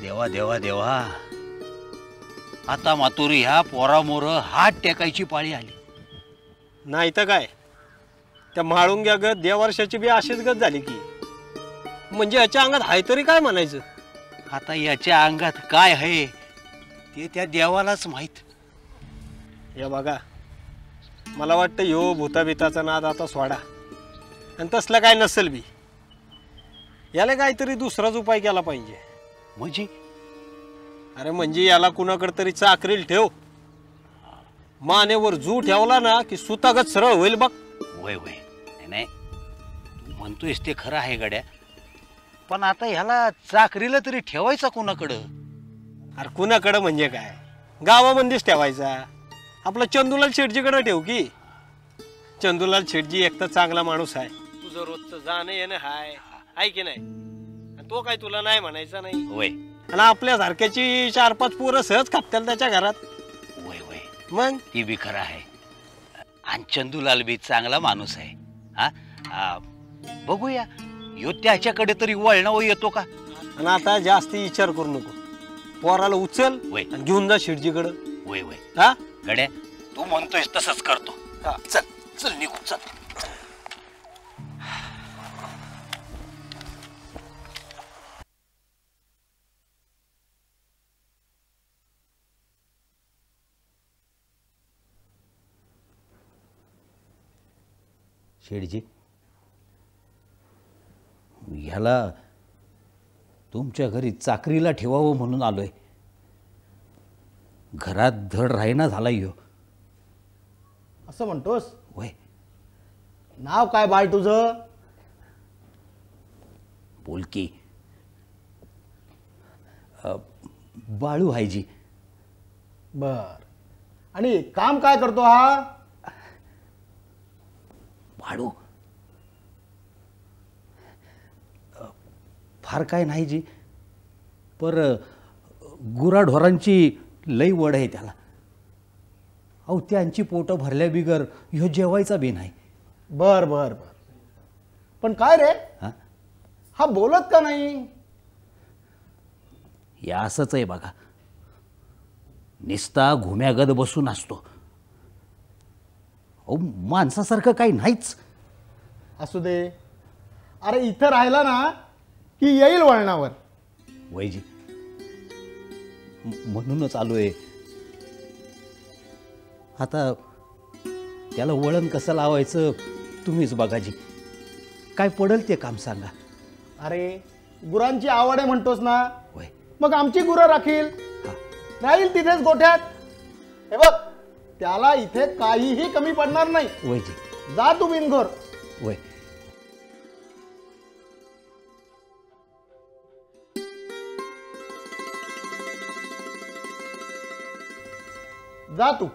देवा देवा देवा, आता मातुरी ह्या पोरामोर हात टेकायची पाळी आली. नाही तर काय, त्या म्हाळुंग्या गत देवर्षाची बी अशीच गत झाली की. म्हणजे याच्या अंगात हाय तरी काय म्हणायचं. आता याच्या अंगात काय आहे ते त्या देवालाच माहित. या बघा, मला वाटतं ह्यो भूताबिताचा नाद आता सोडा, आणि तसलं काय नसेल बी. याला काहीतरी दुसराच उपाय केला पाहिजे. म्हणजे? अरे म्हणजे याला कुणाकडे तरी चाकरील ठेव, मानेवर जू ठेवला ना की सुतागत सरळ होईल बघ. वय वय, नाही तू म्हणतोयस ते खरं आहे गड्या, पण आता ह्याला चाकरीला तरी ठेवायचा कुणाकडं? अरे कुणाकडं म्हणजे काय, गावामध्येच ठेवायचा. आपला चंदूलाल शेटजीकडे ठेव की. चंदूलाल शेटजी एक तर चांगला माणूस आहे, तुझं रोजचं जाणं येणं हाय की नाही, आणि तो काय तुला नाही म्हणायचा नाही. वय, आणि आपल्यासारख्याची 4-5 पोरं सहज खापत्याल त्याच्या घरात. वय वय, मग ती बी खरं आहे. आणि चंदूलाल बी चांगला माणूस आहे. हा, बघूया ह्यो त्याच्याकडे तरी वळणावर येतो का. आणि आता जास्त विचार करू नको, पोराला उचल वय आणि घेऊन जा शेटजीकडं. वय वय, हा गड्या तू म्हणतोयस तसंच करतो. चल चल निघू चल. शेठजी, ह्याला तुमच्या घरी चाकरीला ठेवावं म्हणून आलोय. घरात धड राहीना झाला ह्यो. असं म्हणतोस? वय. नाव काय बाळ तुझं? बोल की. बाळू हायजी. बर, आणि काम काय करतो हा? बाळू फार काय नाही जी, पर गुराढोरांची लई वड आहे त्याला. अहो त्यांची पोटं भरल्या बिगर ह्यो जेवायचा बी नाही. बर बर बर, पण काय रे, हा बोलत का नाही? या असंच आहे बघा, निस्ता घुम्यागद बसून असतो. अहो माणसासारखं काही नाहीच. असू दे, अरे इथं राहिला ना की येईल वळणावर. वैजी, म्हणूनच आलोय. आता त्याला वळण कसं लावायचं तुम्हीच बघा जी. काय पडेल ते काम सांगा. अरे गुरांची आवड आहे म्हणतोस ना, वय. मग आमची गुरं राखील, राहील तिथेच गोठ्यात. हे बघ, त्याला इथे काहीही कमी पडणार नाही. वैजी, जा तू बिनघोर. वय. जा तू.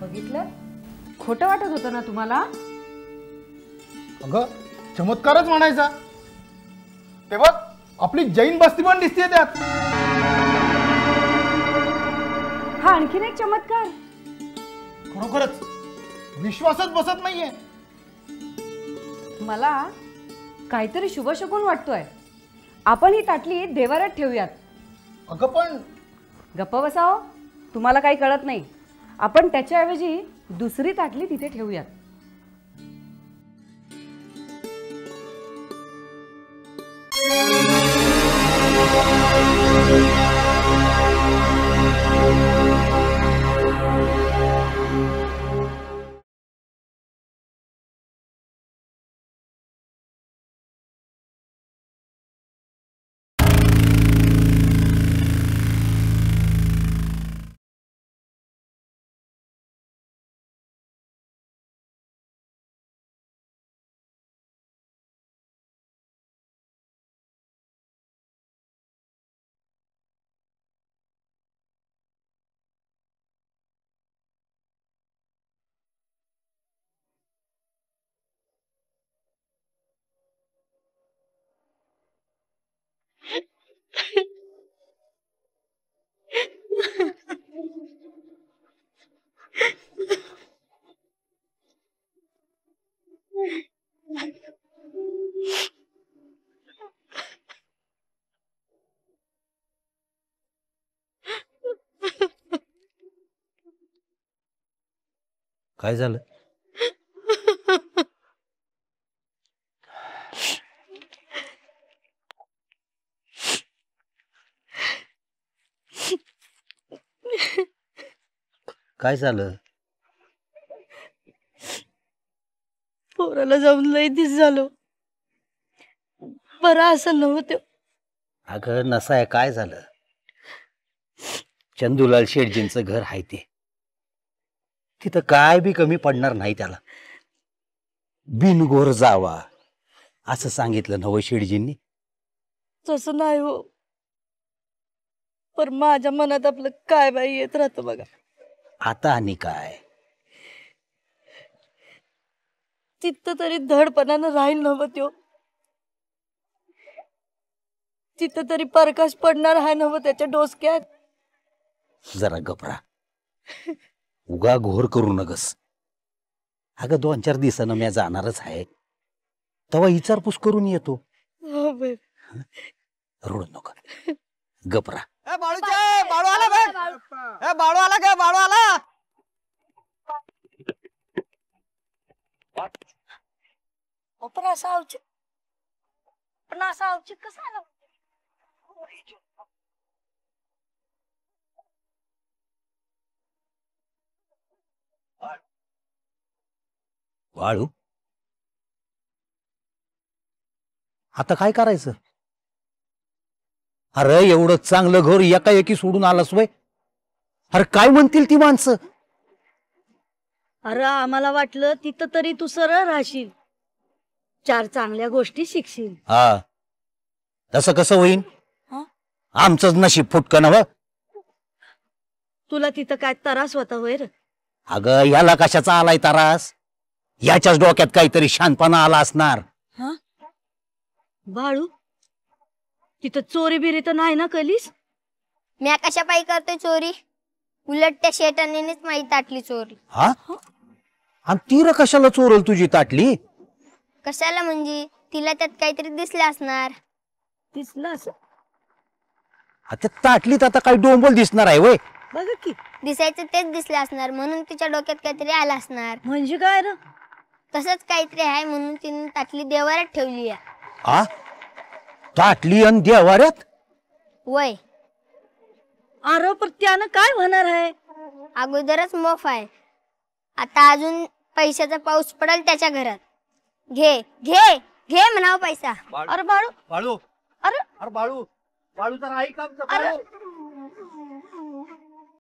बघितलं, खोटं वाटत होतं ना तुम्हाला? अगं चमत्कारच म्हणायचा. ते बघ आपली जैन बस्ती पण दिसते त्यात. हा आणखीन एक चमत्कार. खरोखरच विश्वासच बसत नाहीये. मला काहीतरी शुभशकुन वाटतोय. आपण ही ताटली देवाऱ्यात ठेवूयात. अगं पण गप्प बसाव, तुम्हाला काही कळत नाही. आपण त्याच्याऐवजी दुसरी ताटली तिथे ठेवूयात. काय झालं? काय झालं? पोराला जाऊन लय दिस झालो. बरं असं नव्हतं. अगं नसाय काय झालं? चंदूलाल शेठजींचं घर आहे ते, तिथं काय बी कमी पडणार नाही त्याला. बिनगोर जावा असं सांगितलं नवं शेठजींनी. तसं नाही हो, पण माझ्या मनात आपलं काय बाई येत राहतं बघा. आता आणि काय? तिथं तरी धडपणानं राहील नव्हतं त्यो. तिथं तरी प्रकाश पडणार आहे नव्हतं त्याच्या डोसक्यात. जरा गपरा, उगा घोर करू नगस. अगं 2-4 दिवसानं मी जाणारच आहे, तेव्हा विचारपूस करून येतो. हो बाई. रडू नका, गपरा. बाळू आला बघ. बाळू आला का? बाळू आला. पण असं औचित, पण असं औचित कसं आलं? वाळू, आता काय करायचं? अरे एवढं चांगलं घर एकाएकी सोडून आलास वय? अरे काय म्हणतील ती माणसं? अरे आम्हाला वाटलं तिथं तरी तू सरळ राहशील, 4 चांगल्या गोष्टी शिकशील. हा, तसं कसं होईन? हा? आमचंच नशीब फुटकं नव्ह. तुला तिथं काय त्रास होता होय रे? अगं ह्याला कशाचा आलाय त्रास? याच्याच डोक्यात काहीतरी शानपणा आला असणार. हा बाळू, तिथं चोरी बिरी तर नाही ना कलीस? मी कशा पायी करतोय चोरी? उलट त्या शेटानेच माझी ताटली चोरली. हा, आणि तीर कशाला चोरल तुझी ताटली? कशाला म्हणजे तिला त्यात काहीतरी दिसले असणार. दिसलं असं? आता ताटलीत आता काही डोंबल दिसणार आहे वय? बघा की. दिसायचं तेच दिसले असणार, म्हणून तिच्या डोक्यात काहीतरी आलं असणार. म्हणजे काय रे? तसंच काहीतरी आहे म्हणून तिने ताटली देवाऱ्यात ठेवली आहे. आ, ताटली आणि देवाऱ्यात? वय, अरे पण त्यानं काय होणार आहे? अगोदरच मोफ आहे, आता अजून पैशाचा पाऊस पडेल त्याच्या घरात. घे घे घे म्हणावं पैसा. अरे बाळू, बाळू, अरे अरे बाळू, बाळू जरा ऐक आमचं. अरे बाळू.